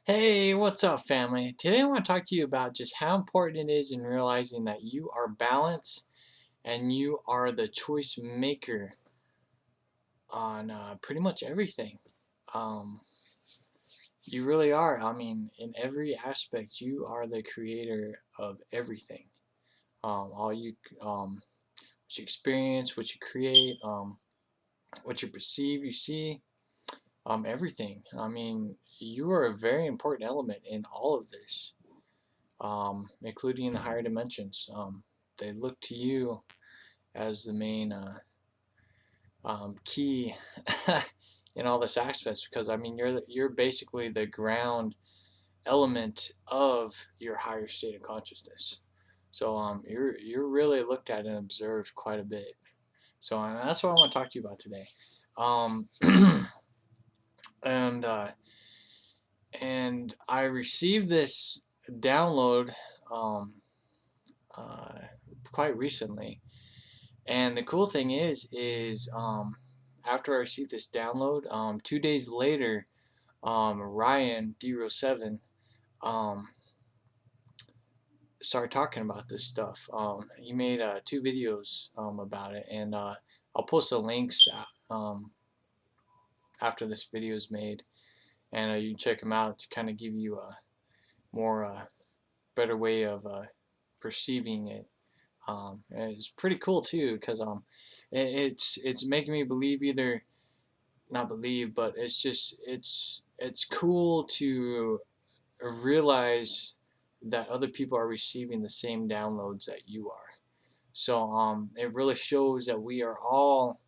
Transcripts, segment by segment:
Hey, what's up, family? Today I want to talk to you about just how important it is in realizing that you are balanced and you are the choice maker on pretty much everything. Um, you really are. I mean, in every aspect, you are the creator of everything. All you, what you experience, what you create, what you perceive, you see, everything. I mean, you are a very important element in all of this. Including in the higher dimensions. They look to you as the main key in all this aspects because I mean you're basically the ground element of your higher state of consciousness. So you're really looked at and observed quite a bit. So that's what I want to talk to you about today. Um, and and I received this download um, uh, quite recently. And the cool thing is after I received this download, 2 days later, Ryan D07 um, started talking about this stuff. He made 2 videos about it, and I'll post the links after this video is made, and you can check them out to kind of give you a more better way of perceiving it. And it's pretty cool too, because it's making me believe either not believe, but it's just it's cool to realize that other people are receiving the same downloads that you are. So it really shows that we are all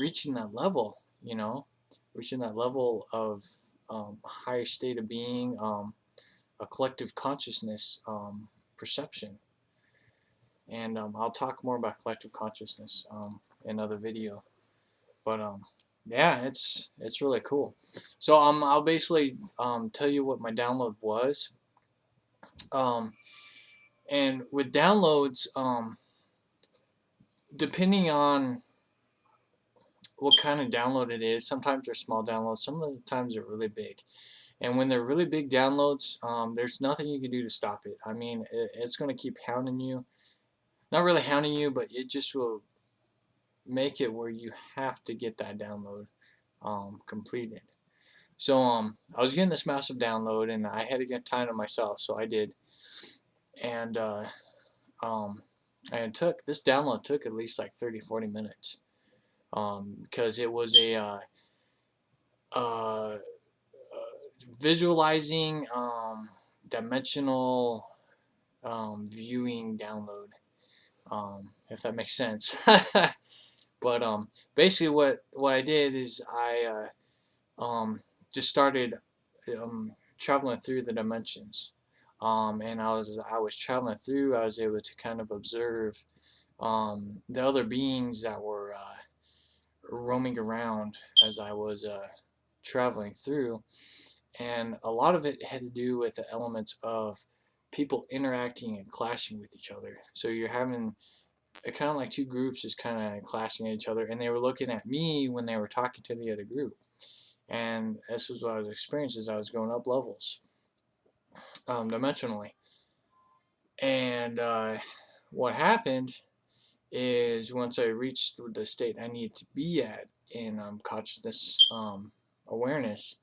reaching that level, reaching that level of a higher state of being, a collective consciousness perception. And I'll talk more about collective consciousness in another video. But yeah, it's really cool. So I'll basically tell you what my download was. Um, and with downloads, depending on what kind of download it is, sometimes they're small downloads, some of the times they're really big. And when they're really big downloads, there's nothing you can do to stop it. I mean, it's going to keep hounding you. Not really hounding you, but it just will make it where you have to get that download completed. So I was getting this massive download, and I had to get time to myself, so I did. And um, and it took this download took at least like 30-40 minutes because it was a uh, visualizing dimensional viewing download, if that makes sense. But basically, what I did is I just started traveling through the dimensions. And I was traveling through. I was able to kind of observe the other beings that were roaming around as I was traveling through, and a lot of it had to do with the elements of people interacting and clashing with each other. So you're having kind of like two groups just kind of clashing at each other, and they were looking at me when they were talking to the other group. And this was what I was experiencing as I was going up levels dimensionally. And what happened is once I reached the state I needed to be at in consciousness awareness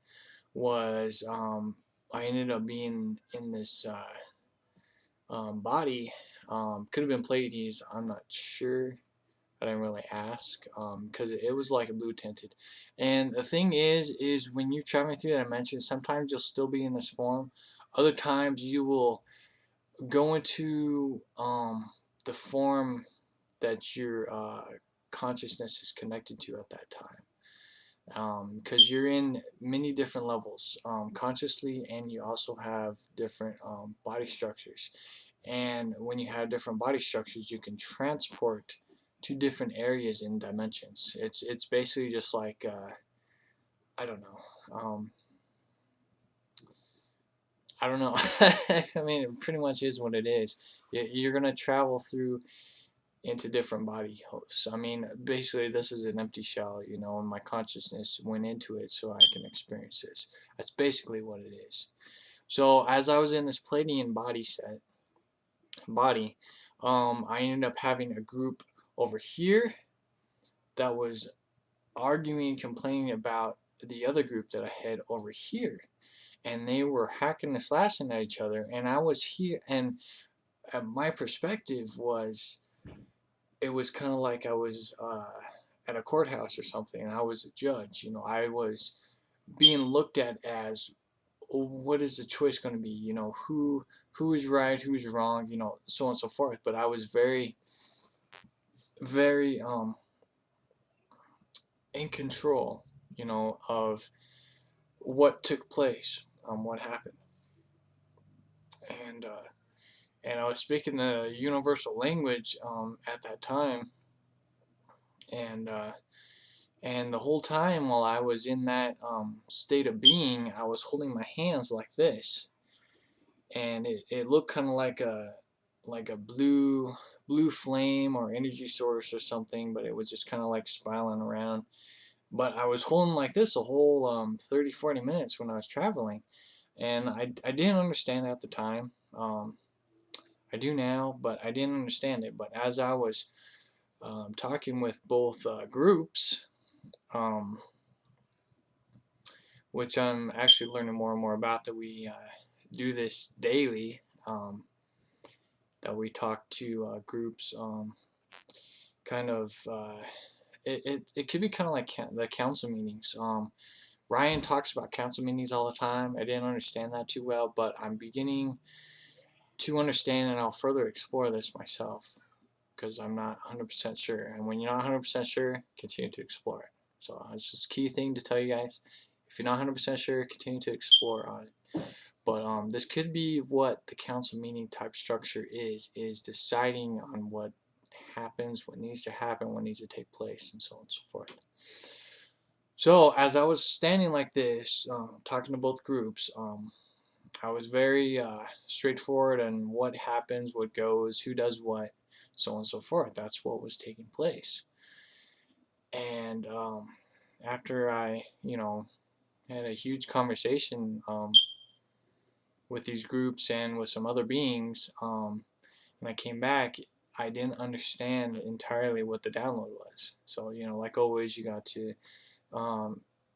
was I ended up being in this body. Could have been Pleiades, I'm not sure. I didn't really ask because it was like a blue tinted. And the thing is when you're traveling through that dimension, sometimes you'll still be in this form. Other times you will go into the form that your consciousness is connected to at that time. Because you're in many different levels consciously, and you also have different body structures. And when you have different body structures, you can transport to different areas in dimensions. It's basically just like I don't know. I don't know. I mean, it pretty much is what it is. You're gonna travel through into different body hosts. I mean, basically, this is an empty shell, you know, and my consciousness went into it so I can experience this. That's basically what it is. So as I was in this Pleiadian body, I ended up having a group over here that was arguing and complaining about the other group that I had over here, and they were hacking and slashing at each other, and I was here, and my perspective was, it was kind of like I was at a courthouse or something, and I was a judge. You know, I was being looked at as, what is the choice going to be? You know, who is right, who's wrong, you know, so on and so forth. But I was very, very in control, you know, of what took place, what happened, and and I was speaking the universal language at that time, and and the whole time while I was in that state of being, I was holding my hands like this, and it looked kind of like a blue flame or energy source or something, but it was just kind of like spiraling around. But I was holding like this a whole 30-40 minutes when I was traveling, and I didn't understand it at the time. I do now, but I didn't understand it. But as I was talking with both groups, um, which I'm actually learning more and more about, that we do this daily, that we talk to groups, kind of, it could be kind of like the council meetings. Ryan talks about council meetings all the time. I didn't understand that too well, but I'm beginning to understand, and I'll further explore this myself, because I'm not 100% sure. And when you're not 100% sure, continue to explore it. So that's just a key thing to tell you guys. If you're not 100% sure, continue to explore on it. But this could be what the council meeting type structure is deciding on what happens, what needs to happen, what needs to take place, and so on and so forth. So as I was standing like this, talking to both groups, I was very straightforward on what happens, what goes, who does what, so on and so forth. That's what was taking place. And after I, you know, had a huge conversation with these groups and with some other beings, when I came back, I didn't understand entirely what the download was. So, you know, like always, you got to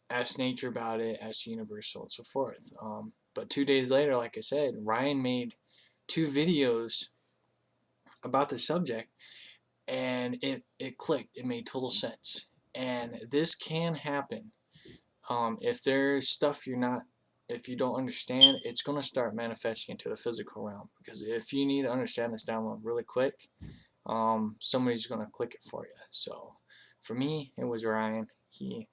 ask nature about it, ask the universe, so on and so forth. But 2 days later, like I said, Ryan made 2 videos about the subject, and it clicked. It made total sense. And this can happen. If there's stuff if you don't understand, it's going to start manifesting into the physical realm. Because if you need to understand this download really quick, somebody's going to click it for you. So for me, it was Ryan. He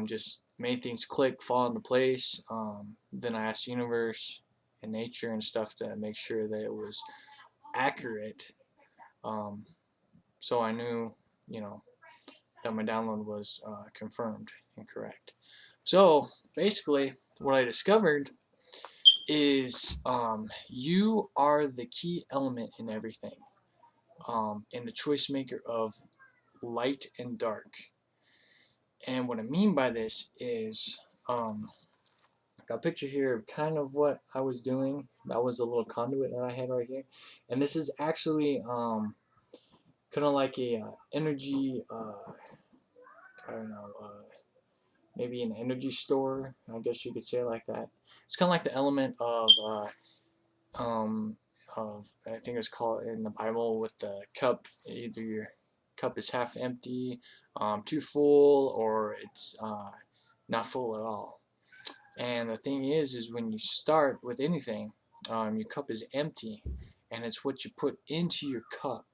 just made things click, fall into place. Then I asked the universe and nature and stuff to make sure that it was accurate. So I knew, you know, that my download was confirmed and correct. So basically, what I discovered is you are the key element in everything, and the choice maker of light and dark. And what I mean by this is, I got a picture here of kind of what I was doing. That was a little conduit that I had right here, and this is actually kind of like a energy, I don't know, maybe an energy store. I guess you could say it like that. It's kind of like the element um, of, I think it's called in the Bible, with the cup. Either your cup is half empty, too full, or it's not full at all. And the thing is when you start with anything, your cup is empty, and it's what you put into your cup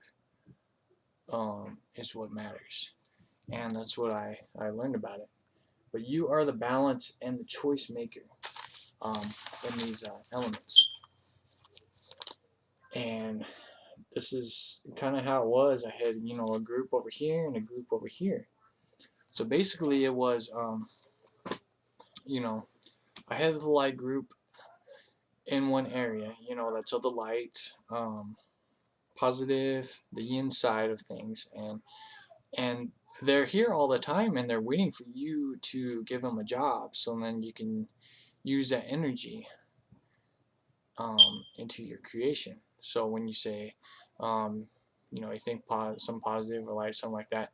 is what matters. And that's what I learned about it. But you are the balance and the choice maker in these elements. And this is kind of how it was. I had, you know, a group over here and a group over here. So basically it was, you know, I had the light group in one area, you know, that's of the light. positive, the yin side of things, and they're here all the time, and they're waiting for you to give them a job, so then you can use that energy into your creation. So when you say, you know, you think some positive or light, something like that,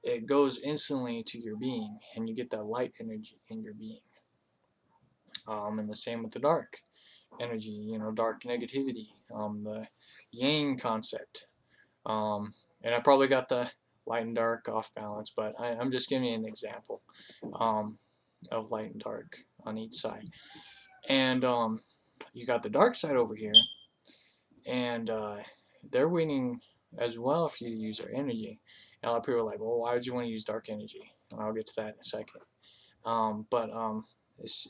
it goes instantly to your being, and you get that light energy in your being. And the same with the dark energy, you know, dark negativity, the yang concept. And I probably got the light and dark off balance, but I'm just giving you an example of light and dark on each side. And you got the dark side over here, and they're waiting as well for you to use their energy. And a lot of people are like, well, why would you want to use dark energy? And I'll get to that in a second. But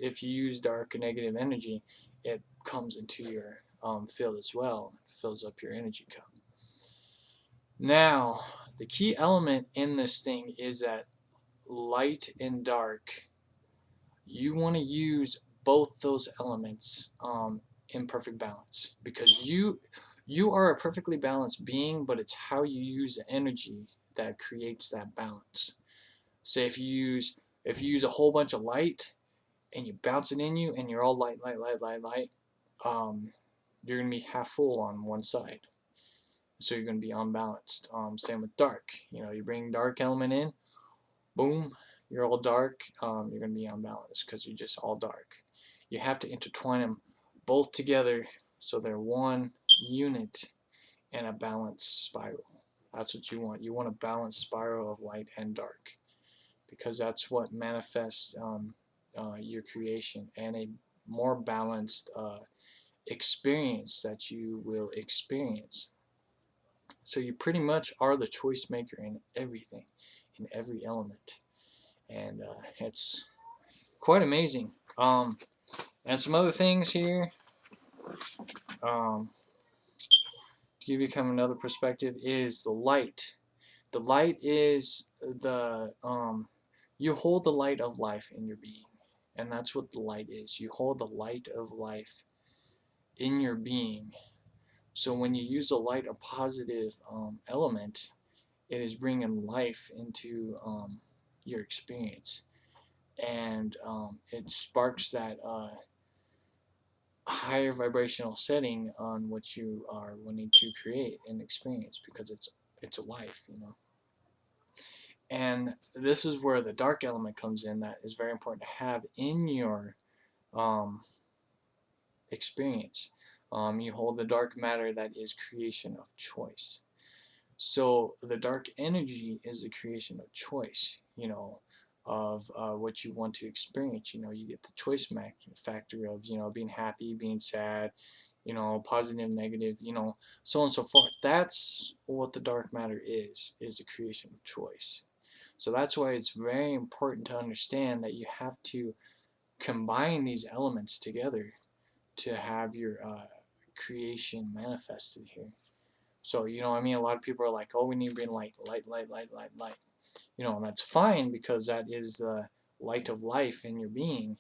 if you use dark or negative energy, it comes into your field as well. It fills up your energy cup. Now, the key element in this thing is that light and dark, you want to use both those elements in perfect balance, because you are a perfectly balanced being, but it's how you use the energy that creates that balance. Say if you use a whole bunch of light and you bounce it in you and you're all light, you're going to be half full on one side. So you're going to be unbalanced. Same with dark. You know, you bring dark element in, boom, you're all dark. You're going to be unbalanced because you're just all dark. You have to intertwine them both together so they're one unit and a balanced spiral. That's what you want. You want a balanced spiral of light and dark, because that's what manifests your creation, and a more balanced experience that you will experience. So you pretty much are the choice maker in everything, in every element, and it's quite amazing. And some other things here, to give you kind of another perspective, is the light. The light is the you hold the light of life in your being, and that's what the light is. You hold the light of life in your being. So when you use a light, a positive element, it is bringing life into your experience, and it sparks that higher vibrational setting on what you are wanting to create and experience, because it's a life, you know. And this is where the dark element comes in, that is very important to have in your experience. You hold the dark matter, that is creation of choice. So the dark energy is the creation of choice, you know, of what you want to experience. You know, you get the choice factor of, you know, being happy, being sad, you know, positive, negative, you know, so on and so forth. That's what the dark matter is the creation of choice. So that's why it's very important to understand that you have to combine these elements together to have your creation manifested here. So, you know, I mean, a lot of people are like, oh, we need to bring light. You know, and that's fine, because that is the light of life in your being.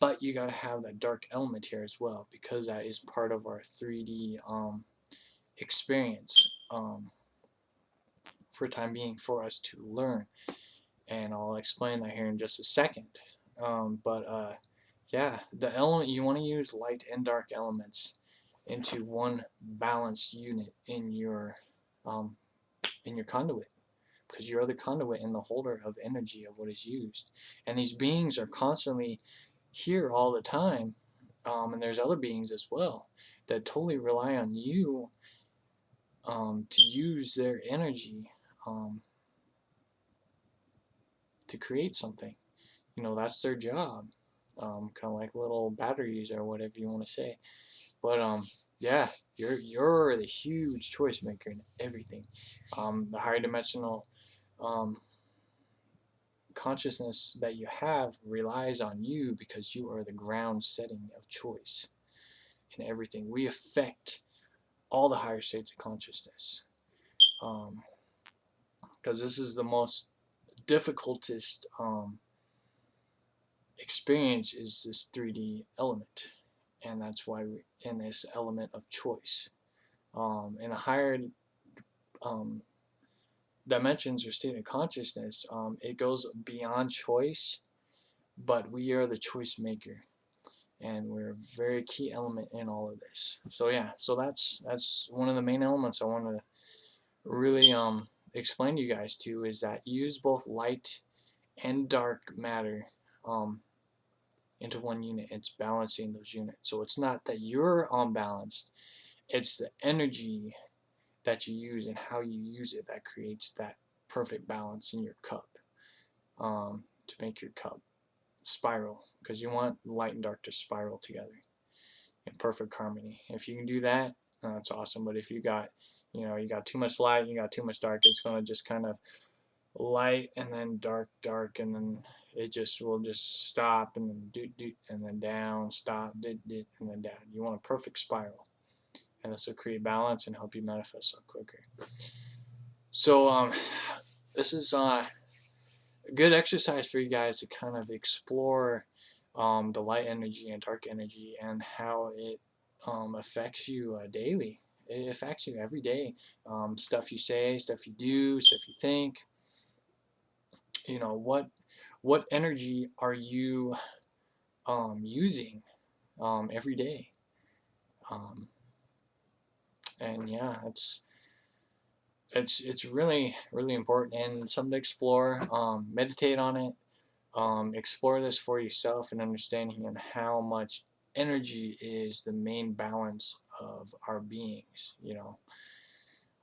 But you got to have that dark element here as well, because that is part of our 3D experience for the time being, for us to learn. And I'll explain that here in just a second. Yeah, the element, you want to use light and dark elements into one balanced unit in your conduit, because you're the conduit and the holder of energy of what is used. And these beings are constantly here all the time, and there's other beings as well that totally rely on you to use their energy to create something. You know, that's their job. Kind of like little batteries or whatever you want to say. But yeah, you're the huge choice maker in everything. The higher dimensional consciousness that you have relies on you, because you are the ground setting of choice in everything. We affect all the higher states of consciousness, because this is the most difficultest experience, is this 3D element, and that's why in this element of choice. In the higher dimensions or state of consciousness, it goes beyond choice, but we are the choice maker, and we're a very key element in all of this. So yeah, so that's one of the main elements I want to really explain to you guys too, is that you use both light and dark matter into one unit. It's balancing those units. So it's not that you're unbalanced, it's the energy that you use and how you use it that creates that perfect balance in your cup, to make your cup spiral, because you want light and dark to spiral together in perfect harmony. If you can do that, that's awesome. But if you got, you got too much light, you got too much dark, it's going to just kind of light and then dark, dark, and then it just will just stop and then doot doot and then down, stop, doot doot, and then down. You want a perfect spiral, and this will create balance and help you manifest so quicker. So this is a good exercise for you guys to kind of explore the light energy and dark energy and how it affects you daily. It affects you every day. Stuff you say, stuff you do, stuff you think. What energy are you using every day? And yeah, it's really important and something to explore. Meditate on it. Explore this for yourself and understanding and how much energy is the main balance of our beings.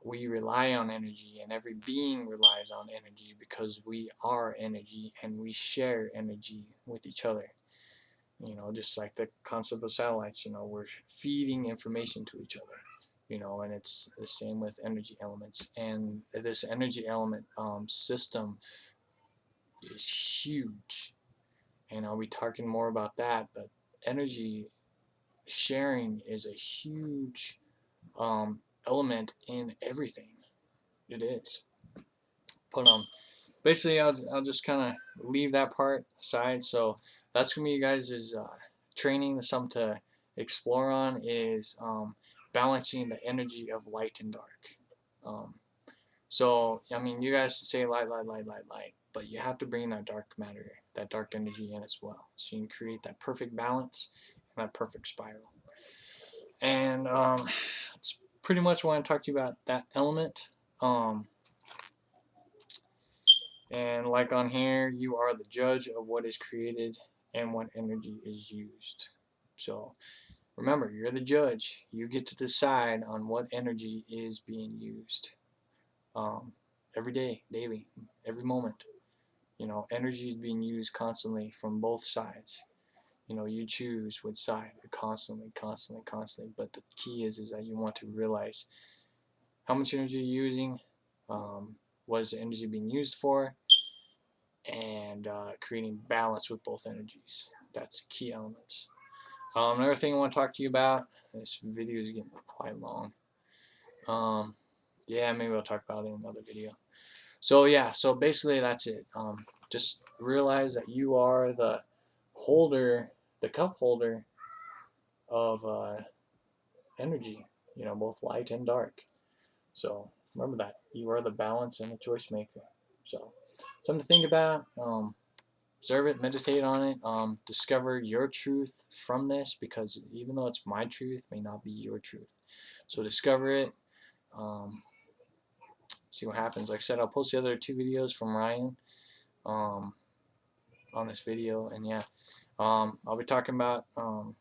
We rely on energy, and every being relies on energy because we are energy and we share energy with each other. Just like the concept of satellites, we're feeding information to each other. And it's the same with energy elements. And this energy element system is huge. And I'll be talking more about that, but energy sharing is a huge element in everything. It is. But basically, I'll just kind of leave that part aside. So that's gonna be you guys' training. Something to explore on is balancing the energy of light and dark. So I mean, you guys say light, light, light, light, light, but you have to bring that dark matter, that dark energy in as well, so you can create that perfect balance and that perfect spiral. And it's pretty much what I talk to you about, that element. And like on here, you are the judge of what is created and what energy is used. So remember, you're the judge. You get to decide on what energy is being used. Every day, daily, every moment. Energy is being used constantly from both sides. You choose which side, constantly, constantly, constantly. But the key is that you want to realize how much energy you're using, what is the energy being used for, and creating balance with both energies. That's the key elements. Another thing I want to talk to you about, this video is getting quite long. Yeah, maybe I'll talk about it in another video. So yeah, so basically that's it. Just realize that you are the holder, the cup holder of energy, both light and dark. So remember that. You are the balance and the choice maker. So something to think about. Observe it, meditate on it, discover your truth from this, because even though it's my truth, it may not be your truth. So discover it, see what happens. Like I said, I'll post the other 2 videos from Ryan on this video, and yeah, I'll be talking about some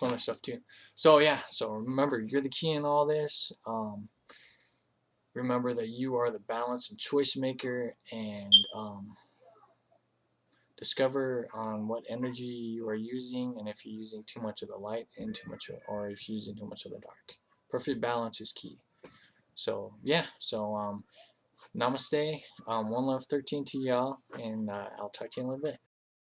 other stuff too. So yeah, so remember, you're the key in all this. Remember that you are the balance and choice maker, and discover on what energy you are using, and if you're using too much of the light and too much, or if you're using too much of the dark. Perfect balance is key. So yeah, so namaste, one love 13 to y'all, and I'll talk to you in a little bit.